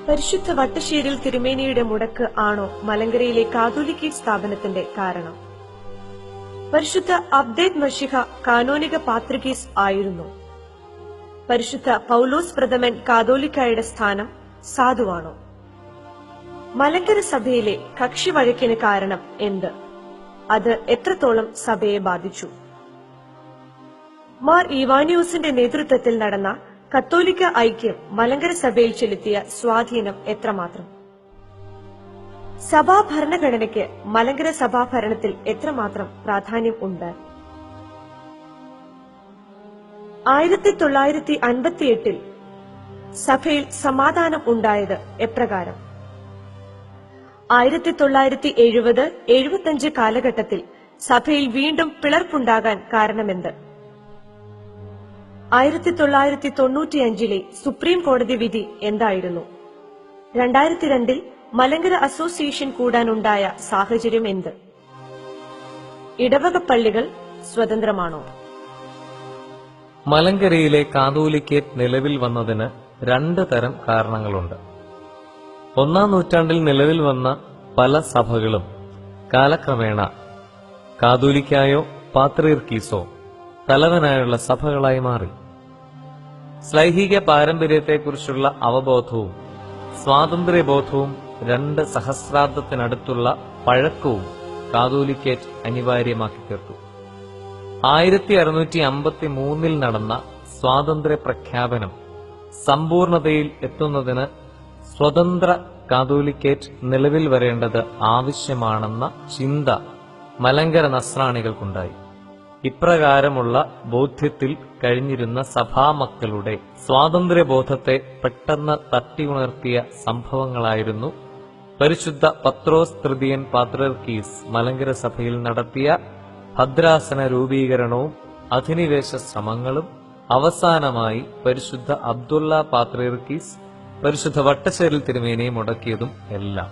പരിശുദ്ധ വട്ടശ്ശേരിൽ തിരുമേനിയുടെ മുടക്ക് ആണോ മലങ്കരയിലെ കാതോലിക്ക സ്ഥാപനത്തിന്റെ കാരണം? പരിശുദ്ധ അബ്ദേദ് മശിഹ കാനോനിക പാത്രികീസ് ആയിരുന്നു. പരിശുദ്ധ പൗലോസ് പ്രഥമൻ കാതോലിക്കായുടെ സ്ഥാനം സാധുവാണോ? മലങ്കര സഭയിലെ കക്ഷി വഴക്കിന് കാരണം എന്ത്? അത് എത്രത്തോളം സഭയെ ബാധിച്ചു? മാർ ഈവാനിയോസിന്റെ നേതൃത്വത്തിൽ നടന്ന കത്തോലിക്ക ഐക്യം മലങ്കര സഭയിൽ ചെലുത്തിയ സ്വാധീനം എത്രമാത്രം? സഭാ ഭരണഘടനയ്ക്ക് മലങ്കര സഭാഭരണത്തിൽ എത്രമാത്രം പ്രാധാന്യം ഉണ്ട്? 1958 സഭയിൽ സമാധാനം ഉണ്ടായത് എപ്രകാരം? 1970-75 കാലഘട്ടത്തിൽ സഭയിൽ വീണ്ടും പിളർപ്പുണ്ടാകാൻ കാരണമെന്ത്? 1995 സുപ്രീം കോടതി വിധി എന്തായിരുന്നു? 2002 മലങ്കര അസോസിയേഷൻ കൂടാനുണ്ടായ സാഹചര്യം എന്ത്? ഇടവക പള്ളികൾ സ്വതന്ത്രമാണോ? മലങ്കരയിലെ കാതോലിക്കേറ്റ് നിലവിൽ വന്നതിന് 2 തരം കാരണങ്ങളുണ്ട്. 1-ാം നൂറ്റാണ്ടിൽ നിലവിൽ വന്ന പല സഭകളും കാലക്രമേണ കാതോലിക്കായോ പാത്രീർക്കീസോ തലവനായുള്ള സഭകളായി മാറി. ശ്ലൈഹിക പാരമ്പര്യത്തെക്കുറിച്ചുള്ള അവബോധവും സ്വാതന്ത്ര്യബോധവും 2 സഹസ്രാബ്ദത്തിനടുത്തുള്ള പഴക്കവും കാതോലിക്കേറ്റ് അനിവാര്യമാക്കി തീർത്തു. 1653 നടന്ന സ്വാതന്ത്ര്യ പ്രഖ്യാപനം സമ്പൂർണതയിൽ എത്തുന്നതിന് സ്വതന്ത്ര കാതോലിക്കേറ്റ് നിലവിൽ വരേണ്ടത് ആവശ്യമാണെന്ന ചിന്ത മലങ്കര നസ്രാണികൾക്കുണ്ടായി. ഇപ്രകാരമുള്ള ബോധ്യത്തിൽ കഴിഞ്ഞിരുന്ന സഭാമക്കളുടെ സ്വാതന്ത്ര്യബോധത്തെ പെട്ടെന്ന് തട്ടിയുണർത്തിയ സംഭവങ്ങളായിരുന്നു പരിശുദ്ധ പത്രോസ് തൃതീയൻ പാത്രീർക്കീസ് മലങ്കര സഭയിൽ നടത്തിയ ഭദ്രാസന രൂപീകരണവും അധിനിവേശ ശ്രമങ്ങളും, അവസാനമായി പരിശുദ്ധ അബ്ദുള്ള പാത്രീർക്കീസ് പരിശുദ്ധ വട്ടശ്ശേരിൽ തിരുമേനിയെ മുടക്കിയതും എല്ലാം.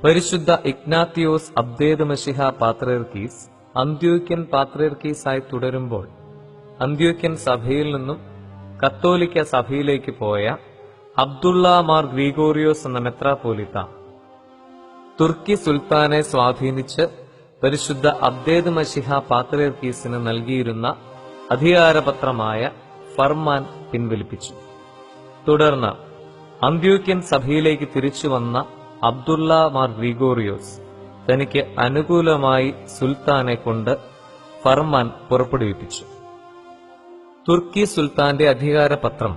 പരിശുദ്ധ ഇഗ്നാത്തിയോസ് അബ്ദേദ് മശിഹ പാത്രീർക്കീസ് അന്ത്യോക്യൻ പാത്രീർക്കീസായി തുടരുമ്പോൾ അന്ത്യോക്യൻ സഭയിൽ നിന്നും കത്തോലിക്ക സഭയിലേക്ക് പോയ അബ്ദുള്ള മാർ ഗ്രിഗോറിയോസ് എന്ന മെത്രാപ്പോലിത്ത തുർക്കി സുൽത്താനെ സ്വാധീനിച്ച് പരിശുദ്ധ അബ്ദേദ് മശിഹ പാത്രീർക്കീസിന് നൽകിയിരുന്ന അധികാരപത്രമായ ഫർമാൻ പിൻവലിപ്പിച്ചു. തുടർന്ന് അന്ത്യോക്യൻ സഭയിലേക്ക് തിരിച്ചുവന്ന അബ്ദുള്ള മാർ ഗ്രിഗോറിയോസ് തനിക്ക് അനുകൂലമായി സുൽത്താനെ കൊണ്ട് ഫർമാൻ പുറപ്പെടുവിപ്പിച്ചു. തുർക്കി സുൽത്താന്റെ അധികാരപത്രം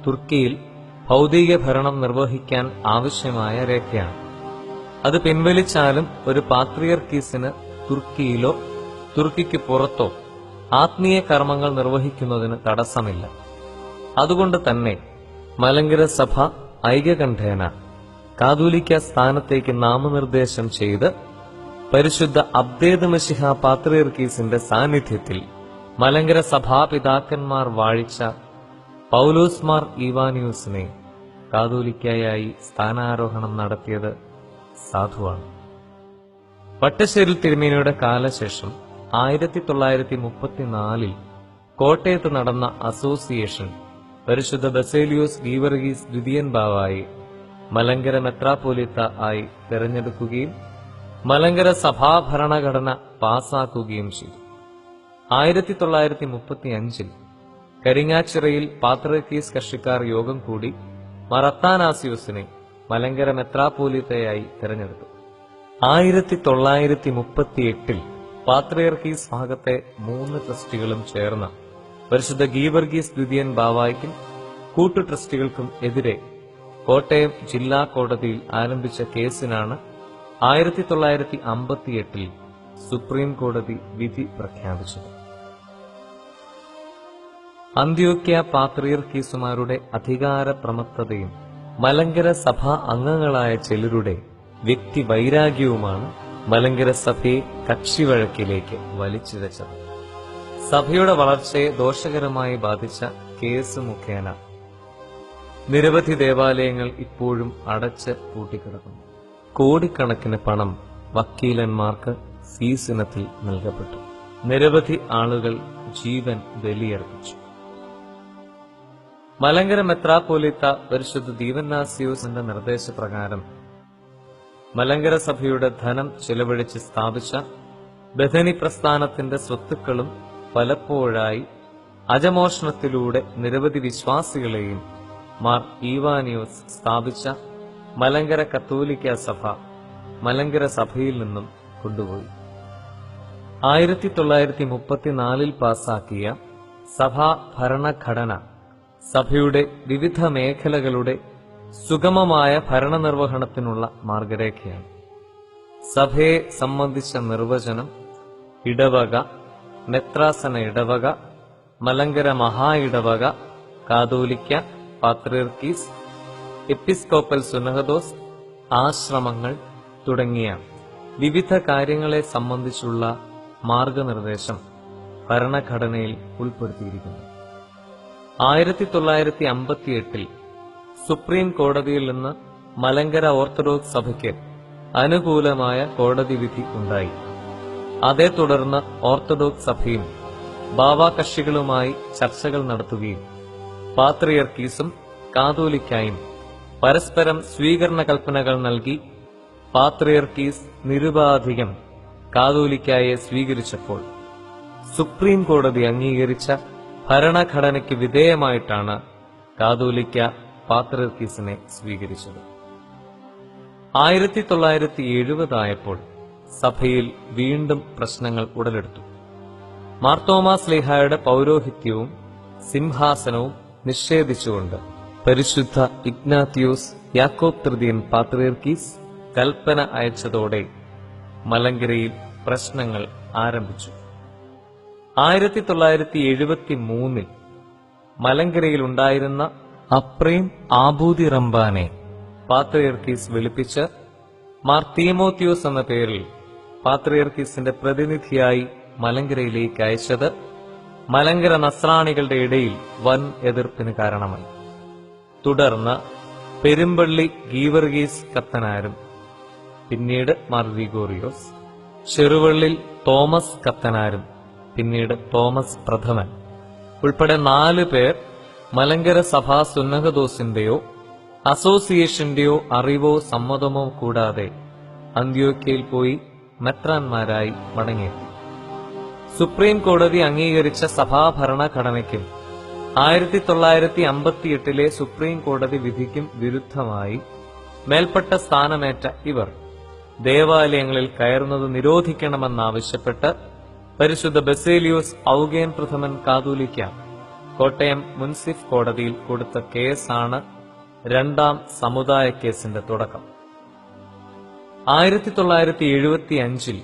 തുർക്കിയിൽ ഭൗതിക ഭരണം നിർവഹിക്കാൻ ആവശ്യമായ രേഖയാണ്. അത് പിൻവലിച്ചാലും ഒരു പാത്രിയർക്കീസിന് തുർക്കിയിലോ തുർക്കിക്ക് പുറത്തോ ആത്മീയ കർമ്മങ്ങൾ നിർവഹിക്കുന്നതിന് തടസ്സമില്ല. അതുകൊണ്ട് തന്നെ മലങ്കര സഭ ഐകകണ്ഠേന കാതോലിക്ക സ്ഥാനത്തേക്ക് നാമനിർദ്ദേശം ചെയ്ത് പരിശുദ്ധ അബ്ദേദ് മശിഹ പാത്രീർക്കീസിന്റെ സാന്നിധ്യത്തിൽ മലങ്കര സഭാപിതാക്കന്മാർ വാഴിച്ച പൗലോസ് മാർ ഈവാനിയോസിനെ കാതോലിക്കയായി സ്ഥാനാരോഹണം നടത്തിയത് സാധുവാണ്. വട്ടശ്ശേരിൽ തിരുമേനിയുടെ കാലശേഷം 1934 കോട്ടയത്ത് നടന്ന അസോസിയേഷൻ പരിശുദ്ധ ബസേലിയോസ് ഗീവർഗീസ് ദ്വിതീയൻ ബാവായി മലങ്കര മെത്രാപ്പോലിത്ത ആയി തെരഞ്ഞെടുക്കുകയും മലങ്കര സഭാഭരണഘടന പാസാക്കുകയും ചെയ്തു. 1935 കരിങ്ങാച്ചിറയിൽ പാത്രീർക്കീസ് കക്ഷിക്കാർ യോഗം കൂടി മാർ അത്താനാസിയോസിനെ മലങ്കര മെത്രാപ്പോലിത്തയായി തെരഞ്ഞെടുത്തു. 1938 പാത്രീർക്കീസ് ഭാഗത്തെ 3 ട്രസ്റ്റികളും ചേർന്ന് പരിശുദ്ധ ഗീവർഗീസ് ദ്വിതീയൻ ബാവായ്ക്കും കൂട്ടു ട്രസ്റ്റികൾക്കും എതിരെ കോട്ടയം ജില്ലാ കോടതിയിൽ ആരംഭിച്ച കേസിനാണ് 1958 സുപ്രീം കോടതി വിധി പ്രഖ്യാപിച്ചത്. അന്ത്യോക്യ പാത്രീർക്കീസുമാരുടെ അധികാരപ്രമത്തതയും മലങ്കര സഭാ അംഗങ്ങളായ ചിലരുടെ വ്യക്തി വൈരാഗ്യവുമാണ് മലങ്കര സഭയെ കക്ഷിവഴക്കിലേക്ക് വലിച്ചിഴച്ചത്. സഭയുടെ വളർച്ചയെ ദോഷകരമായി ബാധിച്ച കേസ് മുഖേന നിരവധി ദേവാലയങ്ങൾ ഇപ്പോഴും അടച്ച് പൂട്ടിക്കിടക്കുന്നു. കോടിക്കണക്കിന് പണം വക്കീലന്മാർക്ക് ഫീസ് ഇനത്തിൽ നൽകപ്പെട്ടു. നിരവധി ആളുകൾ ജീവൻ ബലിയർപ്പിച്ചു. മലങ്കര മെത്രാപ്പോലീത്ത പരിശുദ്ധ ദീവന്നാസ്യോസിന്റെ നിർദ്ദേശപ്രകാരം മലങ്കര സഭയുടെ ധനം ചെലവഴിച്ച് സ്ഥാപിച്ച ബഥനി പ്രസ്ഥാനത്തിന്റെ സ്വത്തുക്കളും പലപ്പോഴായി അജമോഷണത്തിലൂടെ നിരവധി വിശ്വാസികളെയും മാർ ഈവാനിയോസ് സ്ഥാപിച്ച മലങ്കര കത്തോലിക്ക സഭ മലങ്കര സഭയിൽ നിന്നും കൊണ്ടുപോയി. 1934 പാസാക്കിയ സഭാ ഭരണഘടന സഭയുടെ വിവിധ മേഖലകളുടെ സുഗമമായ ഭരണനിർവഹണത്തിനുള്ള മാർഗരേഖയാണ്. സഭയെ സംബന്ധിച്ച നിർവചനം ഇടവക, മെത്രാസന ഇടവക, മലങ്കര മഹാ ഇടവക, കാതോലിക്ക, പാത്രിയർക്കീസ്, എപ്പിസ്കോപ്പൽ സുനഹദോസ്, ആശ്രമങ്ങൾ തുടങ്ങിയ വിവിധ കാര്യങ്ങളെ സംബന്ധിച്ചുള്ള മാർഗനിർദ്ദേശം ഭരണഘടനയിൽ ഉൾപ്പെടുത്തിയിരിക്കുന്നു. 1958 സുപ്രീം കോടതിയിൽ നിന്ന് മലങ്കര ഓർത്തഡോക്സ് സഭയ്ക്ക് അനുകൂലമായ കോടതി വിധി ഉണ്ടായി. അതേ തുടർന്ന് ഓർത്തഡോക്സ് സഭയും ബാവ കക്ഷികളുമായി ചർച്ചകൾ നടത്തുകയും പാത്രിയർക്കീസും കാതോലിക്കായും പരസ്പരം സ്വീകരണ കൽപ്പനകൾ നൽകി പാത്രിയർക്കീസ് നിരുപാധികം കാതോലിക്കായെ സ്വീകരിച്ചപ്പോൾ സുപ്രീം കോടതി അംഗീകരിച്ച ഭരണഘടനയ്ക്ക് വിധേയമായിട്ടാണ് കാതോലിക്ക പാത്രിയർക്കീസിനെ സ്വീകരിച്ചത്. 1970 ആയപ്പോൾ സഭയിൽ വീണ്ടും പ്രശ്നങ്ങൾ ഉടലെടുത്തു. മാർത്തോമാ ശ്ലീഹായുടെ പൗരോഹിത്യവും സിംഹാസനവും നിഷേധിച്ചുകൊണ്ട് പരിശുദ്ധ ഇഗ്നാത്തിയോസ് യാക്കോബ് തൃതീയൻ പാത്രിയർക്കീസ് കൽപ്പന അയച്ചതോടെ മലങ്കരയിൽ പ്രശ്നങ്ങൾ ആരംഭിച്ചു. 1973 മലങ്കരയിൽ ഉണ്ടായിരുന്ന അപ്രീം ആബൂതി റംബാനെ പാത്രിയർക്കീസ് വിളിപ്പിച്ച് മാർ തീമോത്തിയോസ് എന്ന പേരിൽ പാത്രിയർക്കീസിന്റെ പ്രതിനിധിയായി മലങ്കരയിലേക്ക് അയച്ചത് മലങ്കര നസ്രാണികളുടെ ഇടയിൽ വൻ എതിർപ്പിന് കാരണമായി. തുടർന്ന് പെരുമ്പള്ളി ഗീവർഗീസ് കത്തനാരും പിന്നീട് മാർ ഗ്രിഗോറിയോസ്, ചെറുവള്ളിൽ തോമസ് കത്തനാരും പിന്നീട് തോമസ് പ്രഥമൻ ഉൾപ്പെടെ 4 പേർ മലങ്കര സഭാ സുന്നഹദോസിന്റെയോ അസോസിയേഷന്റെയോ അറിവോ സമ്മതമോ കൂടാതെ അന്ത്യോക്യയിൽ പോയി മെത്രാന്മാരായി മടങ്ങിയെത്തി. സുപ്രീം കോടതി അംഗീകരിച്ച സഭാ ഭരണഘടനയ്ക്കും 1958 സുപ്രീം കോടതി വിധിക്കും വിരുദ്ധമായി മേൽപ്പെട്ട സ്ഥാനമേറ്റ ഇവർ ദേവാലയങ്ങളിൽ കയറുന്നത് നിരോധിക്കണമെന്നാവശ്യപ്പെട്ട് പരിശുദ്ധ ബസേലിയോസ് ഔഗേൻ പ്രഥമൻ കാതോലിക്ക കോട്ടയം മുൻസിഫ് കോടതിയിൽ കൊടുത്ത കേസാണ് രണ്ടാം സമുദായ കേസിന്റെ തുടക്കം. 1975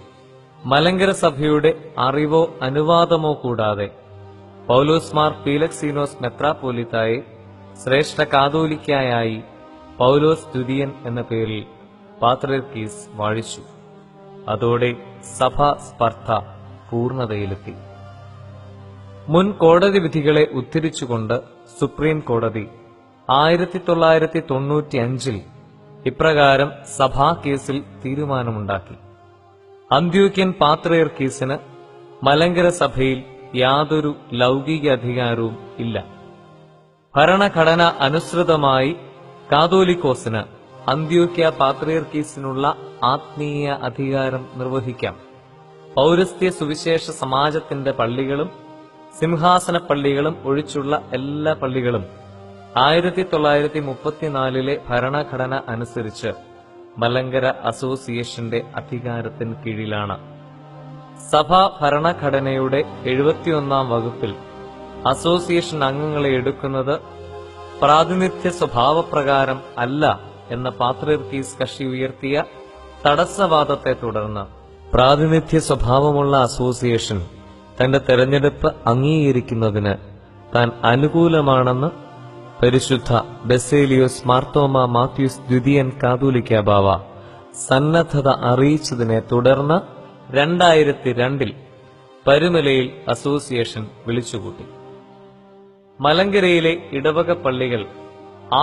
മലങ്കര സഭയുടെ അറിവോ അനുവാദമോ കൂടാതെ പൗലോസ് മാർ പീലക്സീനോസ് മെത്രാപ്പോലിത്തായെ ശ്രേഷ്ഠ കാതോലിക്കായായി പൗലോസ് ദ്വിതീയൻ എന്ന പേരിൽ പാത്രിയർക്കീസ് വാഴിച്ചു. അതോടെ സഭാ സ്പർദ്ധ പൂർണ്ണതയിലെത്തി. മുൻ കോടതി വിധികളെ ഉദ്ധരിച്ചുകൊണ്ട് സുപ്രീം കോടതി 1995 ഇപ്രകാരം സഭാ കേസിൽ തീരുമാനമുണ്ടാക്കി. അന്ത്യോക്യൻ പാത്രിയർക്കീസിന് മലങ്കര സഭയിൽ യാതൊരു ലൗകിക അധികാരവും ഇല്ല. ഭരണഘടന അനുസൃതമായി കാതോലിക്കോസിന് അന്ത്യോക്യ പാത്രിയർക്കീസിനുള്ള ആത്മീയ അധികാരം നിർവഹിക്കാം. പൗരസ്ത്യ സുവിശേഷ സമാജത്തിന്റെ പള്ളികളും സിംഹാസന പള്ളികളും ഒഴിച്ചുള്ള എല്ലാ പള്ളികളും 1934 ഭരണഘടന അനുസരിച്ച് മലങ്കര അസോസിയേഷന്റെ അധികാരത്തിന് കീഴിലാണ്. സഭാ ഭരണഘടനയുടെ 71 വകുപ്പിൽ അസോസിയേഷൻ അംഗങ്ങളെ എടുക്കുന്നത് പ്രാതിനിധ്യ സ്വഭാവപ്രകാരം അല്ല എന്ന പാത്രിയർക്കീസ് കക്ഷി ഉയർത്തിയ തടസ്സവാദത്തെ തുടർന്ന് പ്രാതിനിധ്യ സ്വഭാവമുള്ള അസോസിയേഷൻ തന്റെ തെരഞ്ഞെടുപ്പ് അംഗീകരിക്കുന്നതിന് താൻ അനുകൂലമാണെന്ന് പരിശുദ്ധ ബസേലിയോസ് മാർത്തോമാ മാത്യൂസ് ദ്വിതീയൻ കാതോലിക്ക ബാവ സന്നദ്ധത അറിയിച്ചതിനെ തുടർന്ന് 2002 പരുമലയിൽ അസോസിയേഷൻ വിളിച്ചുകൂട്ടി. മലങ്കരയിലെ ഇടവക പള്ളികൾ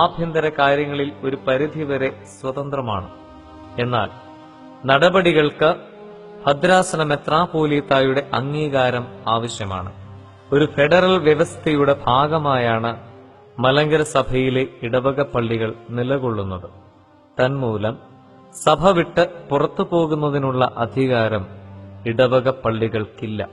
ആഭ്യന്തര കാര്യങ്ങളിൽ ഒരു പരിധിവരെ സ്വതന്ത്രമാണ്. എന്നാൽ നടപടികൾക്ക് ഭദ്രാസന മെത്രാപ്പോലീത്തായുടെ അംഗീകാരം ആവശ്യമാണ്. ഒരു ഫെഡറൽ വ്യവസ്ഥയുടെ ഭാഗമായാണ് മലങ്കര സഭയിലെ ഇടവക പള്ളികൾ നിലകൊള്ളുന്നത്. തന്മൂലം സഭ വിട്ട് പുറത്തു പോകുന്നതിനുള്ള അധികാരം ഇടവക പള്ളികൾക്കില്ല.